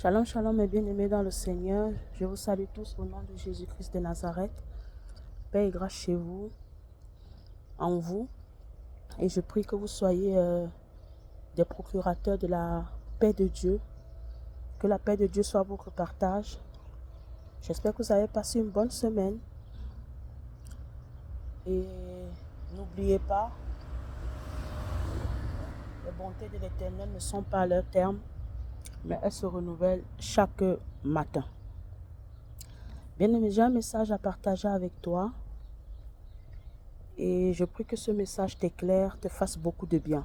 Shalom, shalom, mes bien-aimés dans le Seigneur. Je vous salue tous au nom de Jésus-Christ de Nazareth. Paix et grâce chez vous, en vous. Et je prie que vous soyez des procurateurs de la paix de Dieu. Que la paix de Dieu soit votre partage. J'espère que vous avez passé une bonne semaine. Et n'oubliez pas, les bontés de l'Éternel ne sont pas à leur terme, mais elles se renouvellent chaque matin. Bien-aimé, j'ai un message à partager avec toi. Et je prie que ce message t'éclaire, te fasse beaucoup de bien.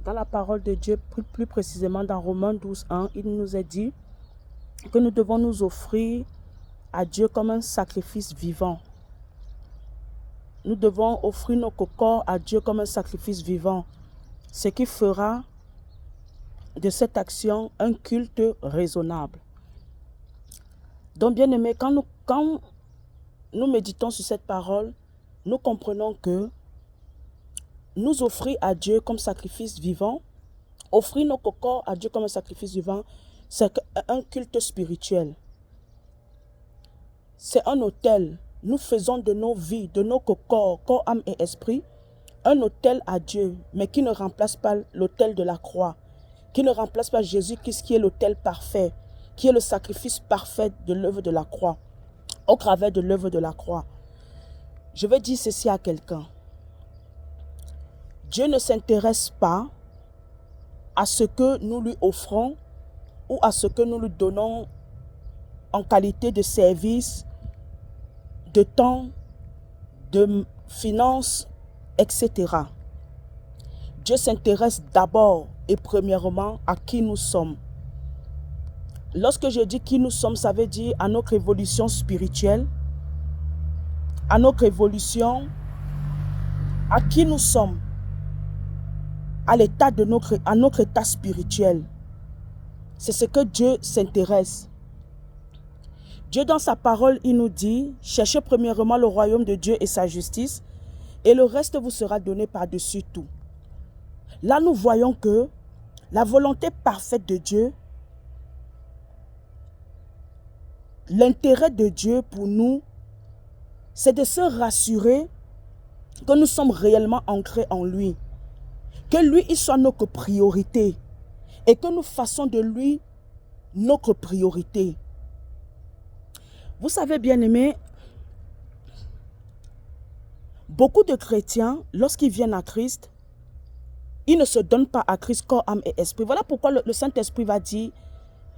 Dans la parole de Dieu, plus précisément dans Romains 12:1, il nous est dit que nous devons nous offrir à Dieu comme un sacrifice vivant. Nous devons offrir nos corps à Dieu comme un sacrifice vivant, ce qui fera de cette action un culte raisonnable. Donc, bien aimé, quand nous méditons sur cette parole, nous comprenons que nous offrir à Dieu comme sacrifice vivant, offrir nos corps à Dieu comme un sacrifice vivant, c'est un culte spirituel. C'est un autel. Nous faisons de nos vies, de nos corps, âme et esprit, un autel à Dieu, mais qui ne remplace pas l'autel de la croix, qui ne remplace pas Jésus-Christ qui est l'autel parfait, qui est le sacrifice parfait de l'œuvre de la croix, au travers de l'œuvre de la croix. Je vais dire ceci à quelqu'un. Dieu ne s'intéresse pas à ce que nous lui offrons ou à ce que nous lui donnons en qualité de service, de temps, de finances, etc. Dieu s'intéresse d'abord et premièrement à qui nous sommes. Lorsque je dis qui nous sommes, ça veut dire à notre évolution spirituelle, à notre évolution, à qui nous sommes, à notre état spirituel. C'est ce que Dieu s'intéresse. Dieu, dans sa parole, il nous dit, cherchez premièrement le royaume de Dieu et sa justice, et le reste vous sera donné par-dessus tout. Là, nous voyons que la volonté parfaite de Dieu, l'intérêt de Dieu pour nous, c'est de se rassurer que nous sommes réellement ancrés en lui, que lui, il soit notre priorité, et que nous fassons de lui notre priorité. Vous savez, bien aimés, beaucoup de chrétiens, lorsqu'ils viennent à Christ, ils ne se donnent pas à Christ corps, âme et esprit. Voilà pourquoi le Saint-Esprit va dire,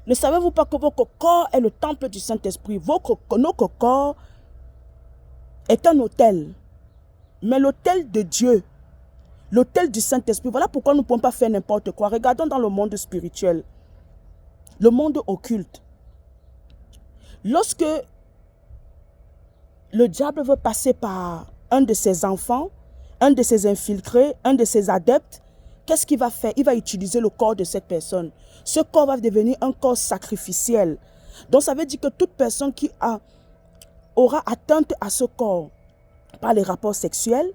ne savez-vous pas que votre corps est le temple du Saint-Esprit? Notre corps est un autel, mais l'autel de Dieu, l'autel du Saint-Esprit, voilà pourquoi nous ne pouvons pas faire n'importe quoi. Regardons dans le monde spirituel, le monde occulte. Lorsque le diable veut passer par un de ses enfants, un de ses infiltrés, un de ses adeptes, qu'est-ce qu'il va faire? Il va utiliser le corps de cette personne. Ce corps va devenir un corps sacrificiel. Donc ça veut dire que toute personne qui aura atteinte à ce corps par les rapports sexuels,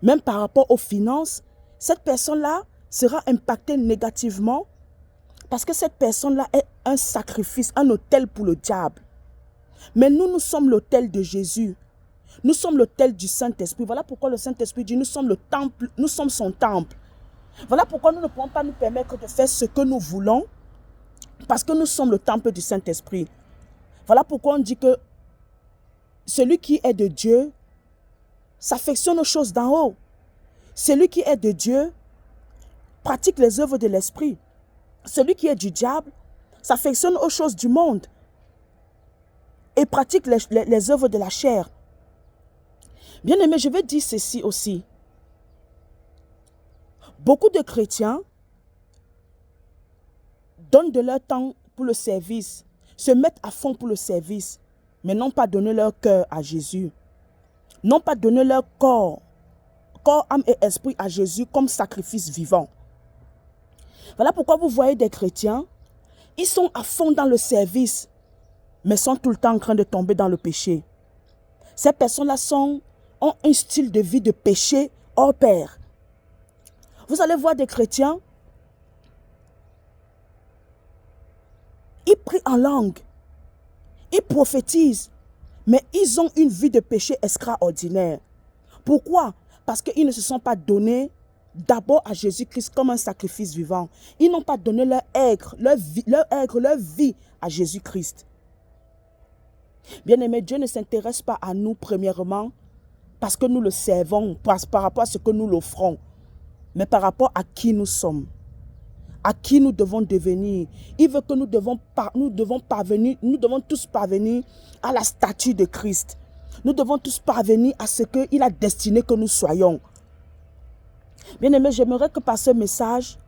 même par rapport aux finances, cette personne-là sera impactée négativement parce que cette personne-là est un sacrifice, un autel pour le diable. Mais nous sommes l'autel de Jésus. Nous sommes l'autel du Saint-Esprit. Voilà pourquoi le Saint-Esprit dit, nous sommes le temple, nous sommes son temple. Voilà pourquoi nous ne pouvons pas nous permettre de faire ce que nous voulons, parce que nous sommes le temple du Saint-Esprit. Voilà pourquoi on dit que celui qui est de Dieu s'affectionne aux choses d'en haut. Celui qui est de Dieu pratique les œuvres de l'Esprit. Celui qui est du diable s'affectionne aux choses du monde et pratique les œuvres de la chair. Bien aimé, je vais dire ceci aussi. Beaucoup de chrétiens donnent de leur temps pour le service, se mettent à fond pour le service, mais n'ont pas donné leur cœur à Jésus. N'ont pas donné leur corps, âme et esprit à Jésus comme sacrifice vivant. Voilà pourquoi vous voyez des chrétiens, ils sont à fond dans le service, mais sont tout le temps en train de tomber dans le péché. Ces personnes-là ont un style de vie de péché hors pair. Vous allez voir des chrétiens, Ils prient en langue. Ils prophétisent. Mais ils ont une vie de péché extraordinaire. Pourquoi? Parce qu'ils ne se sont pas donnés d'abord à Jésus-Christ comme un sacrifice vivant. Ils n'ont pas donné leur vie à Jésus-Christ. Bien-aimé, Dieu ne s'intéresse pas à nous premièrement parce que nous le servons, par rapport à ce que nous l'offrons, mais par rapport à qui nous sommes, à qui nous devons devenir. Il veut que nous devons tous parvenir à la statue de Christ. Nous devons tous parvenir à ce qu'il a destiné que nous soyons. Bien-aimé, j'aimerais que par ce message,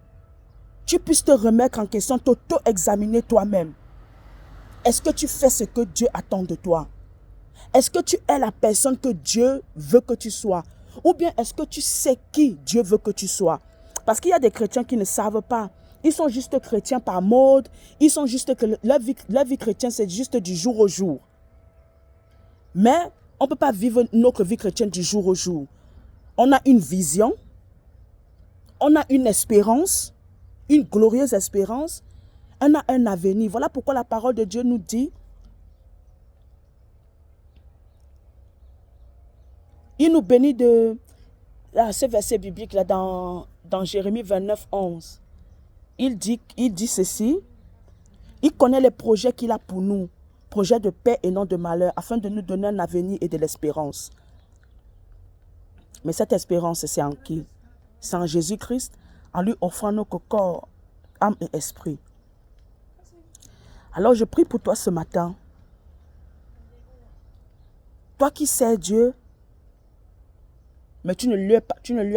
tu puisses te remettre en question, t'auto-examiner toi-même. Est-ce que tu fais ce que Dieu attend de toi? Est-ce que tu es la personne que Dieu veut que tu sois? Ou bien est-ce que tu sais qui Dieu veut que tu sois? Parce qu'il y a des chrétiens qui ne savent pas. Ils sont juste chrétiens par mode. Ils sont juste que leur vie chrétienne, c'est juste du jour au jour. Mais on ne peut pas vivre notre vie chrétienne du jour au jour. On a une vision. On a une espérance. Une glorieuse espérance. On a un avenir. Voilà pourquoi la parole de Dieu nous dit, il nous bénit de ce verset biblique là dans Jérémie 29, 11. Il dit ceci, il connaît les projets qu'il a pour nous, projets de paix et non de malheur, afin de nous donner un avenir et de l'espérance. Mais cette espérance, c'est en qui? C'est en Jésus-Christ, en lui offrant notre corps, âme et esprit. Alors je prie pour toi ce matin. Toi qui sais Dieu, mais tu ne lui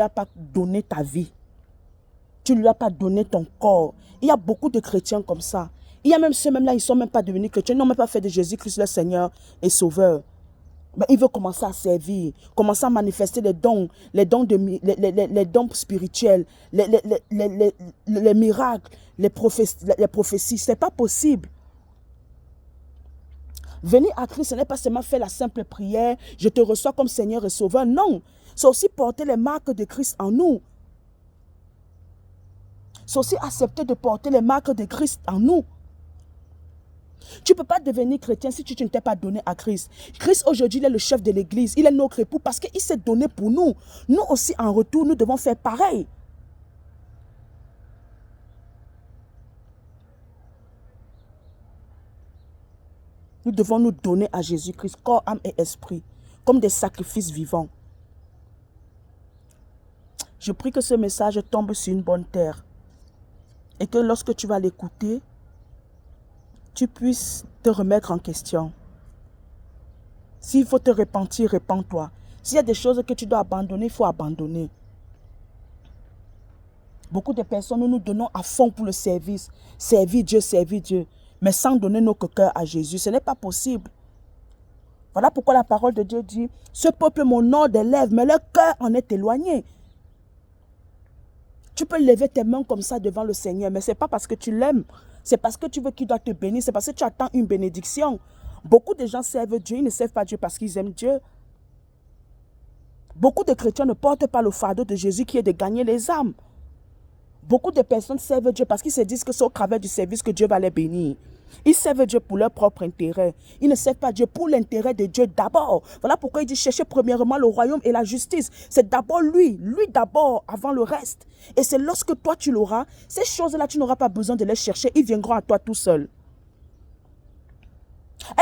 as pas donné ta vie. Tu ne lui as pas donné ton corps. Il y a beaucoup de chrétiens comme ça. Il y a même ceux-là, ils ne sont même pas devenus chrétiens. Ils n'ont même pas fait de Jésus-Christ leur Seigneur et Sauveur. Mais ils veulent commencer à servir, commencer à manifester les dons spirituels, les miracles, les prophéties. Ce n'est pas possible. Venir à Christ, ce n'est pas seulement faire la simple prière, je te reçois comme Seigneur et Sauveur. Non, c'est aussi porter les marques de Christ en nous. C'est aussi accepter de porter les marques de Christ en nous. Tu ne peux pas devenir chrétien si tu ne t'es pas donné à Christ. Christ aujourd'hui, il est le chef de l'église. Il est notre époux parce qu'il s'est donné pour nous. Nous aussi, en retour, nous devons faire pareil. Nous devons nous donner à Jésus-Christ, corps, âme et esprit, comme des sacrifices vivants. Je prie que ce message tombe sur une bonne terre et que lorsque tu vas l'écouter, tu puisses te remettre en question. S'il faut te repentir, repens-toi. S'il y a des choses que tu dois abandonner, il faut abandonner. Beaucoup de personnes, nous nous donnons à fond pour le service. Servir Dieu. Mais sans donner notre cœur à Jésus, ce n'est pas possible. Voilà pourquoi la parole de Dieu dit, ce peuple m'honore des lèvres, mais leur cœur en est éloigné. Tu peux lever tes mains comme ça devant le Seigneur, mais ce n'est pas parce que tu l'aimes. C'est parce que tu veux qu'il doit te bénir. C'est parce que tu attends une bénédiction. Beaucoup de gens servent Dieu. Ils ne servent pas Dieu parce qu'ils aiment Dieu. Beaucoup de chrétiens ne portent pas le fardeau de Jésus qui est de gagner les âmes. Beaucoup de personnes servent Dieu parce qu'ils se disent que c'est au travers du service que Dieu va les bénir. Ils servent Dieu pour leur propre intérêt. Ils ne servent pas Dieu pour l'intérêt de Dieu d'abord. Voilà pourquoi il dit chercher premièrement le royaume et la justice. C'est d'abord lui d'abord avant le reste. Et c'est lorsque toi tu l'auras, ces choses-là tu n'auras pas besoin de les chercher. Ils viendront à toi tout seuls.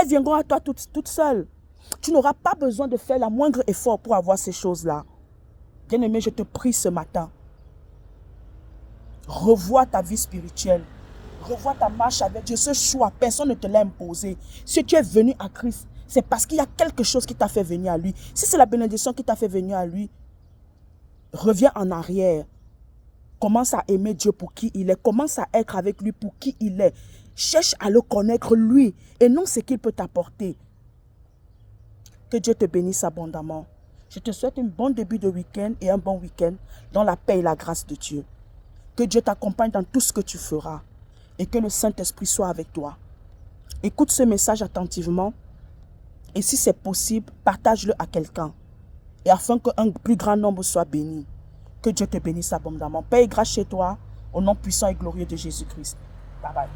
Elles viendront à toi toutes seules. Tu n'auras pas besoin de faire la moindre effort pour avoir ces choses-là. Bien-aimé, je te prie ce matin. Revois ta vie spirituelle. Revois ta marche avec Dieu. Ce choix, personne ne te l'a imposé. Si tu es venu à Christ, c'est parce qu'il y a quelque chose qui t'a fait venir à lui. Si c'est la bénédiction qui t'a fait venir à lui, reviens en arrière. Commence à aimer Dieu pour qui il est. Commence à être avec lui pour qui il est. Cherche à le connaître lui et non ce qu'il peut t'apporter. Que Dieu te bénisse abondamment. Je te souhaite un bon début de week-end et un bon week-end dans la paix et la grâce de Dieu. Que Dieu t'accompagne dans tout ce que tu feras et que le Saint-Esprit soit avec toi. Écoute ce message attentivement et si c'est possible, partage-le à quelqu'un et afin qu'un plus grand nombre soit béni. Que Dieu te bénisse abondamment. Paix et grâce chez toi au nom puissant et glorieux de Jésus-Christ. Bye bye.